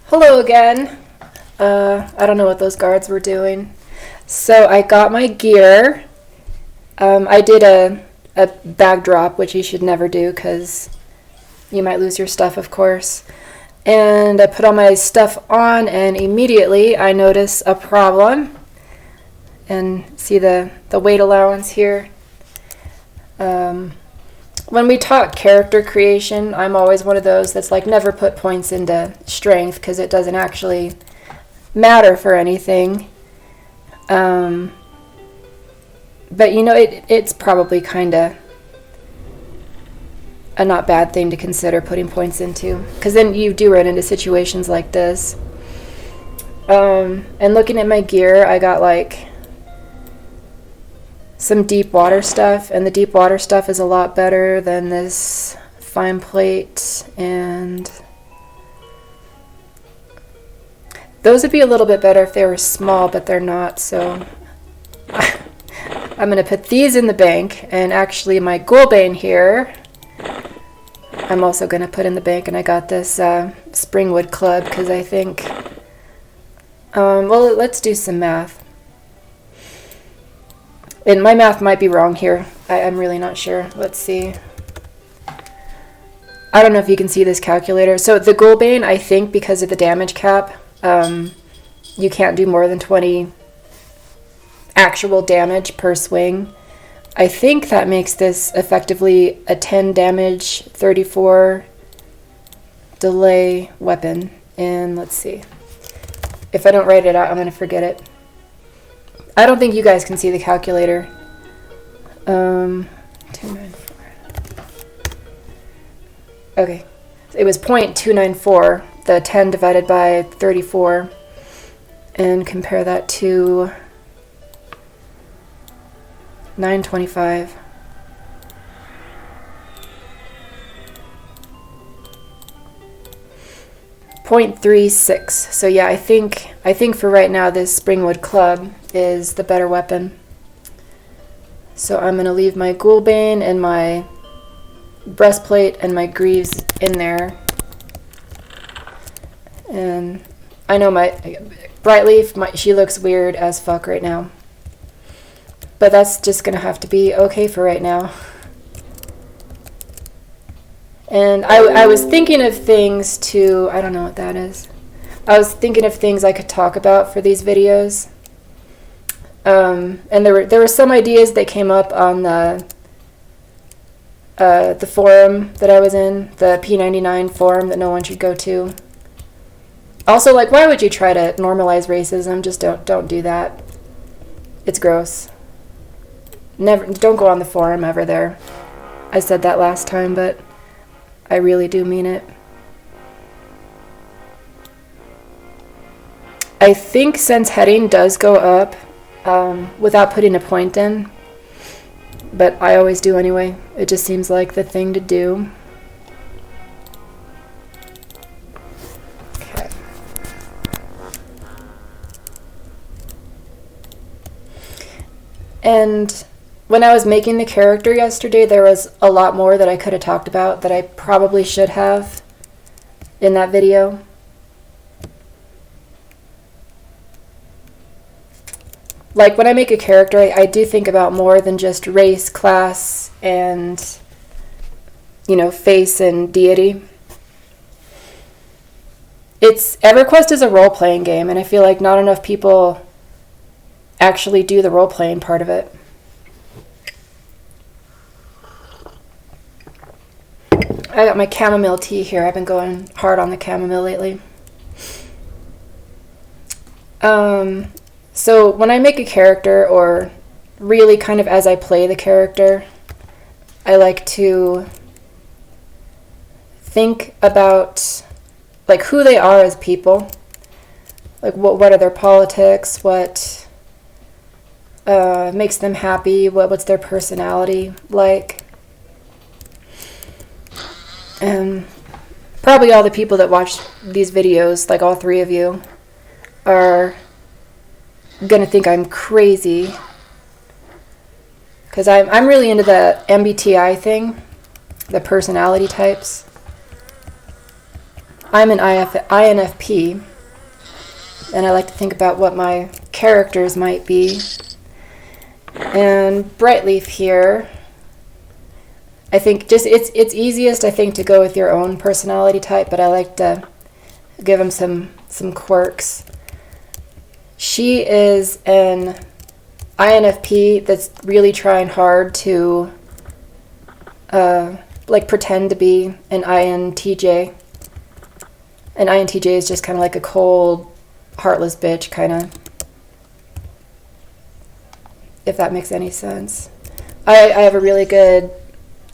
Hello again. I don't know what those guards were doing. So I got my gear. I did a bag drop, which you should never do because you might lose your stuff, of course. And I put all my stuff on, and immediately I notice a problem. And see the weight allowance here. When we talk character creation, I'm always one of those that's like never put points into strength because it doesn't actually matter for anything. But you know, it's probably kind of a not bad thing to consider putting points into, because then you do run into situations like this. And looking at my gear, I got like some deep water stuff, and the deep water stuff is a lot better than this fine plate, and those would be a little bit better if they were small, but they're not, so I'm going to put these in the bank. And actually my Ghoulbane here I'm also going to put in the bank, and I got this Springwood Club because I think well, let's do some math. And my math might be wrong here. I'm really not sure. Let's see. I don't know if you can see this calculator. So the Ghoulbane, I think because of the damage cap, you can't do more than 20 actual damage per swing. I think that makes this effectively a 10 damage, 34 delay weapon. And let's see. If I don't write it out, I'm going to forget it. I don't think you guys can see the calculator. 294. Okay. It was 0.294, the 10 divided by 34. And compare that to 925. .36. So yeah, I think for right now this Springwood Club is the better weapon. So I'm gonna leave my Ghoulbane and my breastplate and my greaves in there. And I know my Brightleaf, she looks weird as fuck right now. But that's just gonna have to be okay for right now. And I was thinking of things to, I don't know what that is. I was thinking of things I could talk about for these videos. And there were some ideas that came up on the forum that I was in, the P99 forum that no one should go to. Also, like, why would you try to normalize racism? Just don't do that. It's gross. Don't go on the forum ever there. I said that last time, but I really do mean it. I think since heading does go up without putting a point in, but I always do anyway. It just seems like the thing to do. Okay. And when I was making the character yesterday, there was a lot more that I could have talked about that I probably should have in that video. Like, when I make a character, I do think about more than just race, class, and, you know, face and deity. EverQuest is a role-playing game, and I feel like not enough people actually do the role-playing part of it. I got my chamomile tea here. I've been going hard on the chamomile lately. So when I make a character, or really kind of as I play the character, I like to think about like who they are as people. Like what are their politics, what makes them happy, what's their personality like. And probably all the people that watch these videos, like all three of you, are gonna think I'm crazy, because I'm really into the MBTI thing, the personality types. I'm an INFP, and I like to think about what my characters might be. And Brightleaf here, I think just it's easiest, I think, to go with your own personality type, but I like to give them some quirks. She is an INFP that's really trying hard to like pretend to be an INTJ. An INTJ is just kind of like a cold, heartless bitch, kind of. If that makes any sense. I have a really good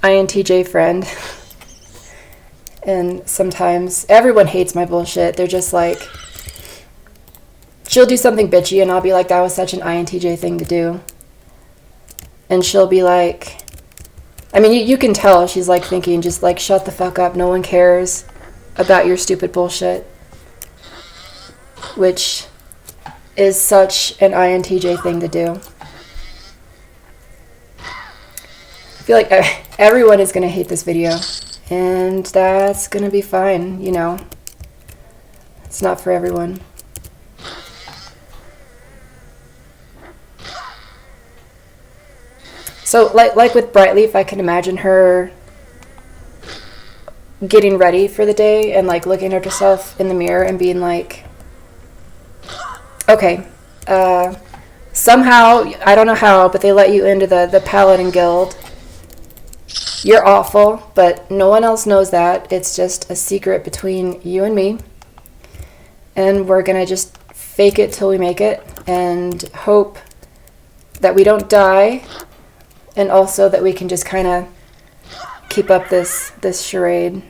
INTJ friend. And sometimes everyone hates my bullshit. They're just like, she'll do something bitchy and I'll be like, that was such an INTJ thing to do. And she'll be like, I mean, you can tell she's like thinking, just like, shut the fuck up. No one cares about your stupid bullshit. Which is such an INTJ thing to do. I feel like everyone is going to hate this video. And that's going to be fine, you know. It's not for everyone. So, like with Brightleaf, I can imagine her getting ready for the day and, like, looking at herself in the mirror and being like, okay, somehow, I don't know how, but they let you into the Paladin guild. You're awful, but no one else knows that. It's just a secret between you and me. And we're going to just fake it till we make it and hope that we don't die. And also that we can just kind of keep up this charade.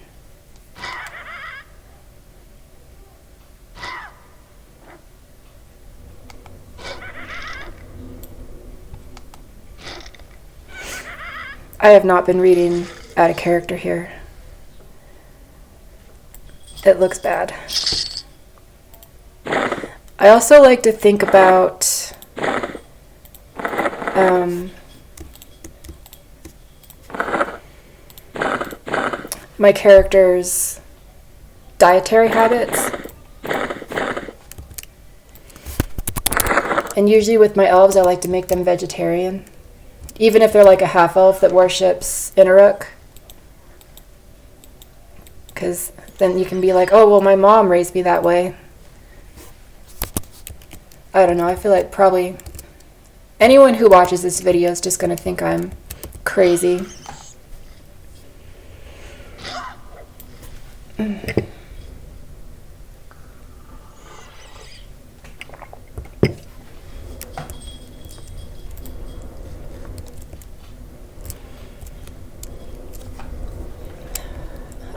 I have not been reading out of character here. It looks bad. I also like to think about my character's dietary habits. And usually with my elves, I like to make them vegetarian. Even if they're like a half-elf that worships Inaruk. Because then you can be like, oh, well, my mom raised me that way. I don't know, I feel like probably anyone who watches this video is just going to think I'm crazy.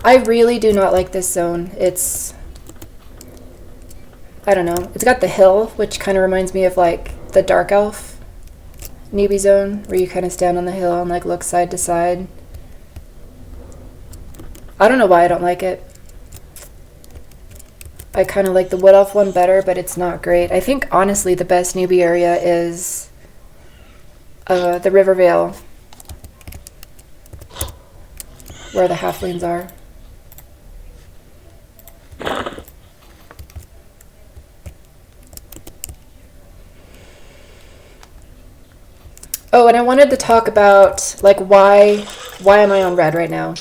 I really do not like this zone. It's, I don't know, it's got the hill, which kind of reminds me of like the Dark Elf Newbie zone, where you kind of stand on the hill and like look side to side. I don't know why I don't like it. I kind of like the Wood Elf one better, but it's not great. I think honestly the best newbie area is the River Vale, where the halflings are. Oh, and I wanted to talk about, like, why am I on red right now?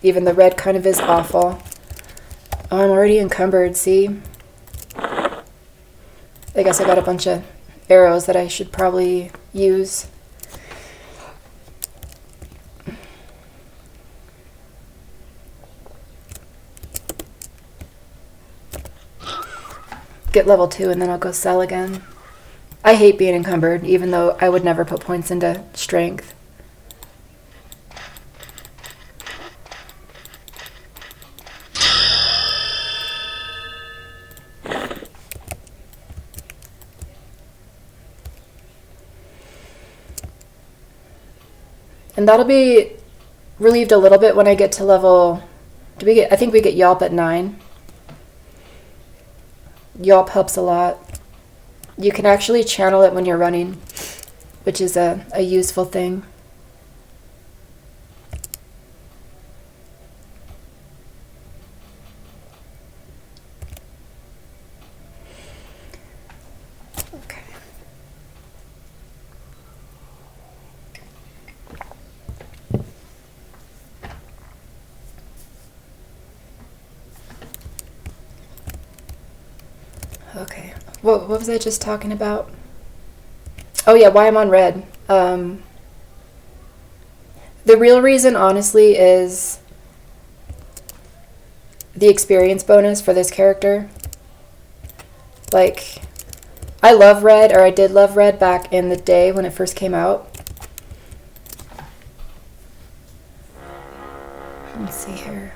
Even the red kind of is awful. Oh, I'm already encumbered, see? I guess I got a bunch of arrows that I should probably use. Get level 2 and then I'll go sell again. I hate being encumbered, even though I would never put points into strength. And that'll be relieved a little bit when I get to level... I think we get Yelp at 9. Yelp helps a lot. You can actually channel it when you're running, which is a useful thing. Okay. What was I just talking about? Oh yeah, why I'm on red. The real reason, honestly, is the experience bonus for this character. Like, I love red, or I did love red back in the day when it first came out. Let's see here.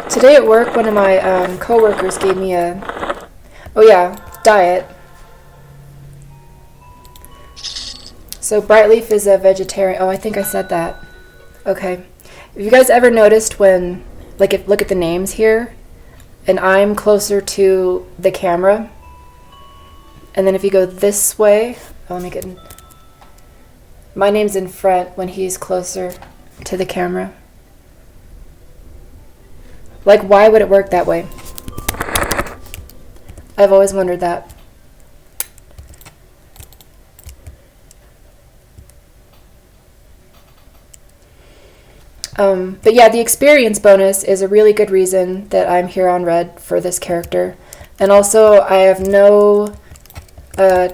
Today at work, one of my co-workers gave me a, diet. So Brightleaf is a vegetarian. Oh, I think I said that. Okay. Have you guys ever noticed when, look at the names here, and I'm closer to the camera, and then if you go this way, let me get in. My name's in front when he's closer to the camera. Like, why would it work that way? I've always wondered that. But yeah, the experience bonus is a really good reason that I'm here on red for this character. And also, I have no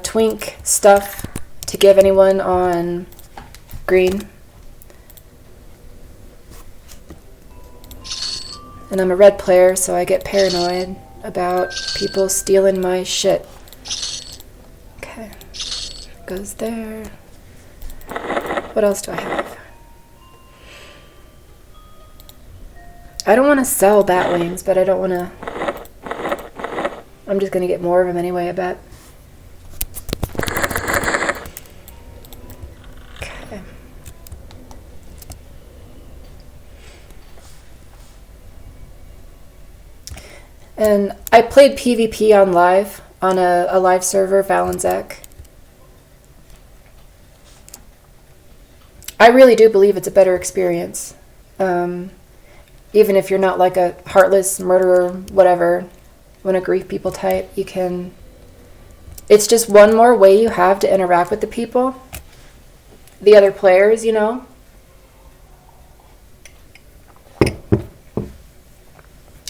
twink stuff to give anyone on green. And I'm a red player, so I get paranoid about people stealing my shit. Okay. Goes there. What else do I have? I don't want to sell bat wings, but I don't want to... I'm just going to get more of them anyway, I bet. Okay. And I played PvP on live, on a live server, Valenzac. I really do believe it's a better experience. Even if you're not like a heartless murderer, whatever, want to grief people type, you can... It's just one more way you have to interact with the people. The other players, you know?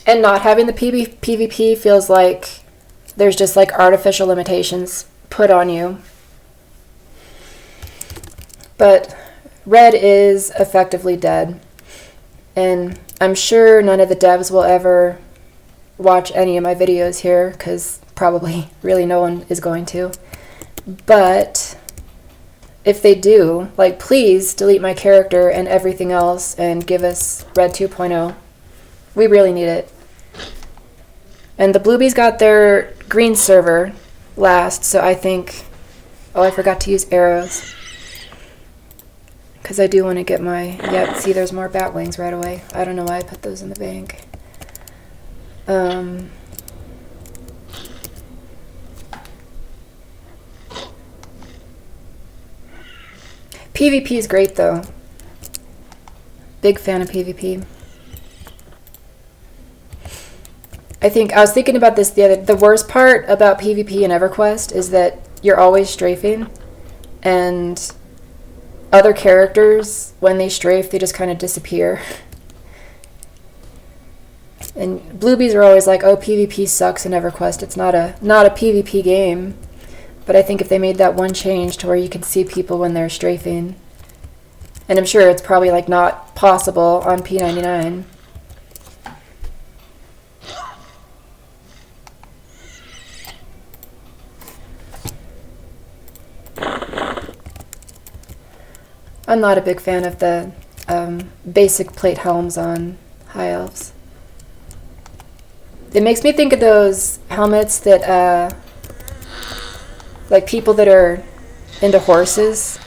And not having the PvP feels like there's just like artificial limitations put on you. But red is effectively dead. And I'm sure none of the devs will ever watch any of my videos here, because probably really no one is going to. But if they do, like, please delete my character and everything else and give us Red 2.0. We really need it. And the Bluebies got their green server last, so I think... Oh, I forgot to use arrows. Because I do want to get my... Yep, see, there's more bat wings right away. I don't know why I put those in the bank. PvP is great, though. Big fan of PvP. I was thinking about this the worst part about PvP in EverQuest is that you're always strafing, and other characters, when they strafe, they just kind of disappear. And Bluebies are always like, oh, PvP sucks in EverQuest. It's not a PvP game. But I think if they made that one change to where you can see people when they're strafing, and I'm sure it's probably like not possible on P99. I'm not a big fan of the basic plate helms on High Elves. It makes me think of those helmets that, like people that are into horses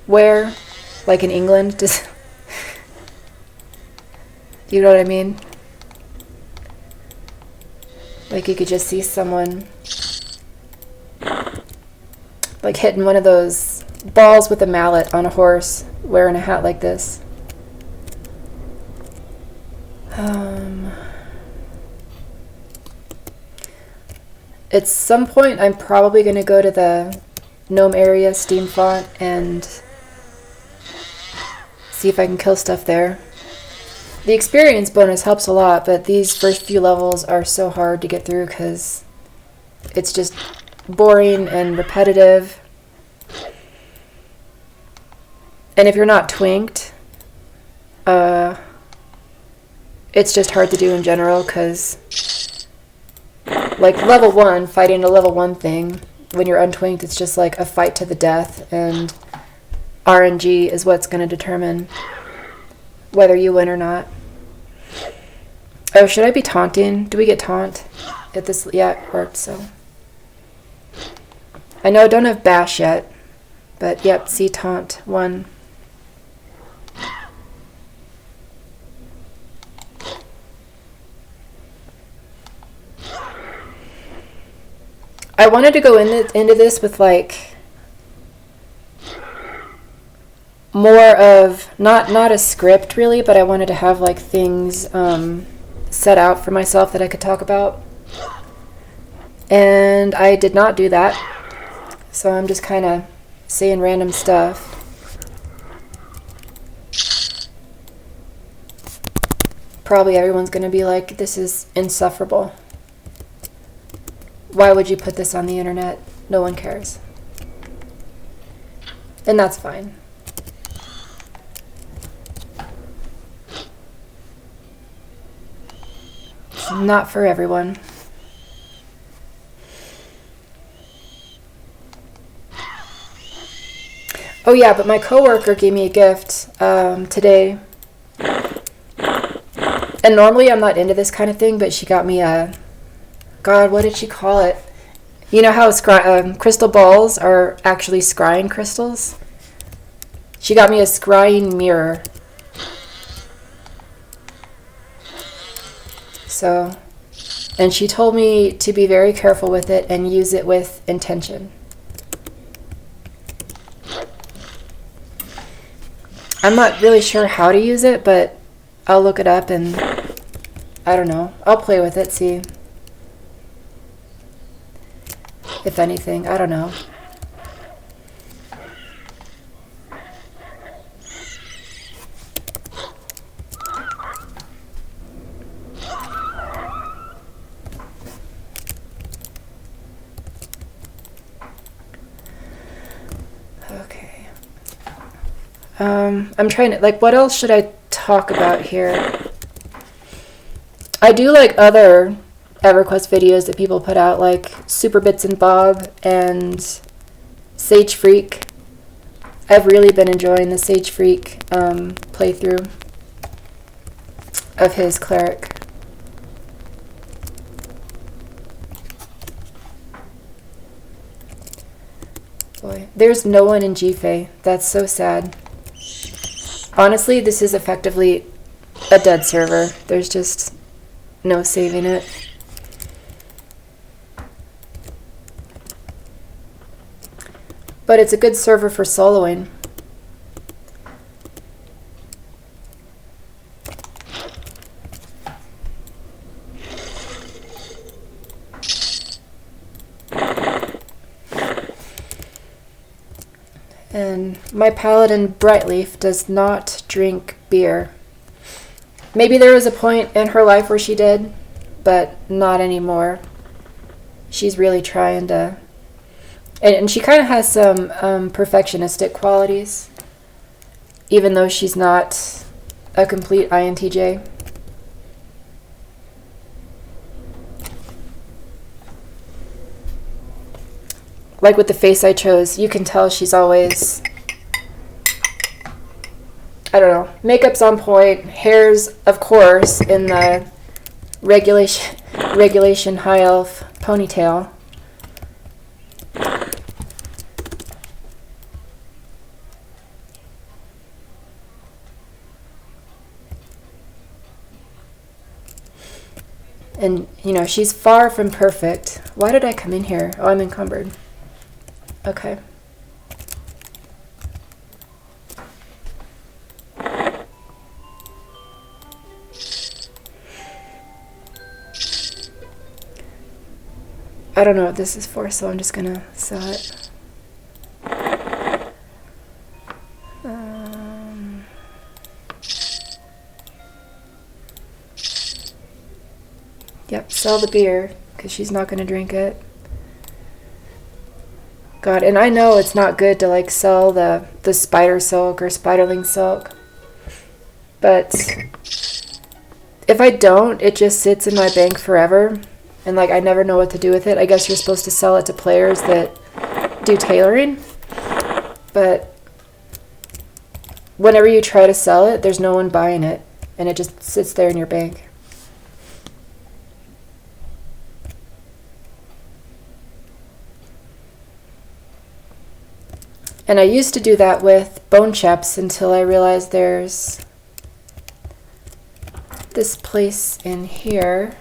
wear, like in England. Do you know what I mean? Like you could just see someone like hitting one of those balls with a mallet on a horse, wearing a hat like this. At some point, I'm probably going to go to the Gnome area Steam font and see if I can kill stuff there. The experience bonus helps a lot, but these first few levels are so hard to get through because it's just boring and repetitive. And if you're not twinked, it's just hard to do in general because, like, level 1, fighting a level 1 thing, when you're untwinked, it's just like a fight to the death, and RNG is what's going to determine whether you win or not. Oh, should I be taunting? Do we get taunt at this? Yeah, it worked, so. I know I don't have bash yet, but yep, see taunt 1. I wanted to go into this with like more of not a script really, but I wanted to have like things set out for myself that I could talk about, and I did not do that, so I'm just kind of saying random stuff. Probably everyone's gonna be like, this is insufferable. Why would you put this on the internet? No one cares. And that's fine. It's not for everyone. Oh yeah, but my coworker gave me a gift today. And normally I'm not into this kind of thing, but she got me a... God, what did she call it? You know how crystal balls are actually scrying crystals? She got me a scrying mirror. So, and she told me to be very careful with it and use it with intention. I'm not really sure how to use it, but I'll look it up and I don't know. I'll play with it, see. If anything, I don't know. Okay. I'm trying to, like, what else should I talk about here? I do like other EverQuest videos that people put out, like Super Bits and Bob and Sage Freak. I've really been enjoying the Sage Freak playthrough of his cleric. Boy, there's no one in GFA. That's so sad. Honestly, this is effectively a dead server. There's just no saving it. But it's a good server for soloing. And my Paladin Brightleaf does not drink beer. Maybe there was a point in her life where she did, but not anymore. She's really trying to... And she kind of has some perfectionistic qualities, even though she's not a complete INTJ. Like with the face I chose, you can tell she's always, I don't know, makeup's on point, hair's, of course, in the regulation high elf ponytail. And, you know, she's far from perfect. Why did I come in here? Oh, I'm encumbered. Okay. I don't know what this is for, so I'm just gonna sell it. Yep, sell the beer, because she's not gonna drink it. God, and I know it's not good to like sell the spider silk or spiderling silk, but if I don't, it just sits in my bank forever, and like I never know what to do with it. I guess you're supposed to sell it to players that do tailoring, but whenever you try to sell it, there's no one buying it, and it just sits there in your bank. And I used to do that with bone chaps until I realized there's this place in here.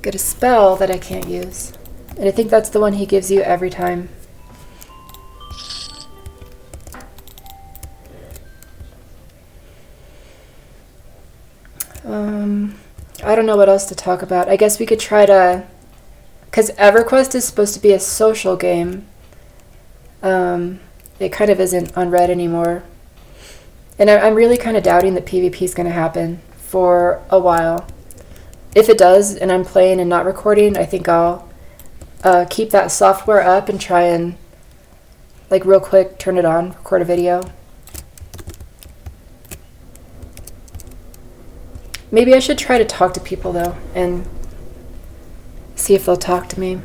Get a spell that I can't use. And I think that's the one he gives you every time. I don't know what else to talk about. I guess we could try to... Because EverQuest is supposed to be a social game. It kind of isn't on Red anymore. And I'm really kind of doubting that PvP is going to happen for a while. If it does, and I'm playing and not recording, I think I'll keep that software up and try and, like, real quick, turn it on, record a video. Maybe I should try to talk to people, though, and see if they'll talk to me.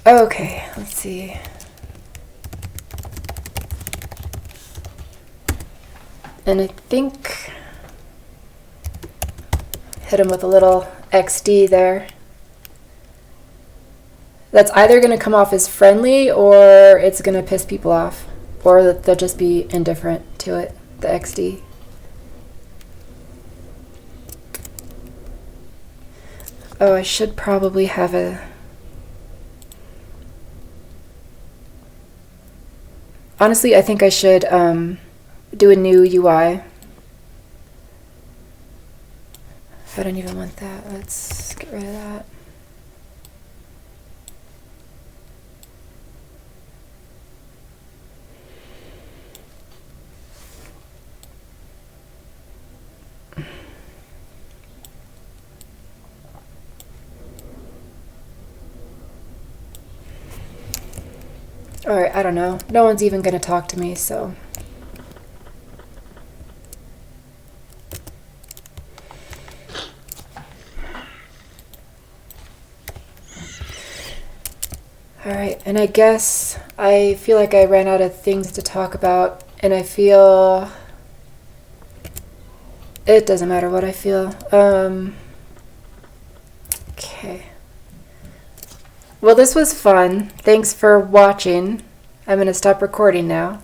Okay, let's see. And I think hit him with a little XD there. That's either going to come off as friendly or it's going to piss people off, or they'll just be indifferent to it, the XD. Oh, I should probably have a... Honestly, I think I should do a new UI. I don't even want that. Let's get rid of that. Alright, I don't know. No one's even going to talk to me, so... Alright, and I guess I feel like I ran out of things to talk about, and I feel... It doesn't matter what I feel. Okay. Well, this was fun. Thanks for watching. I'm going to stop recording now.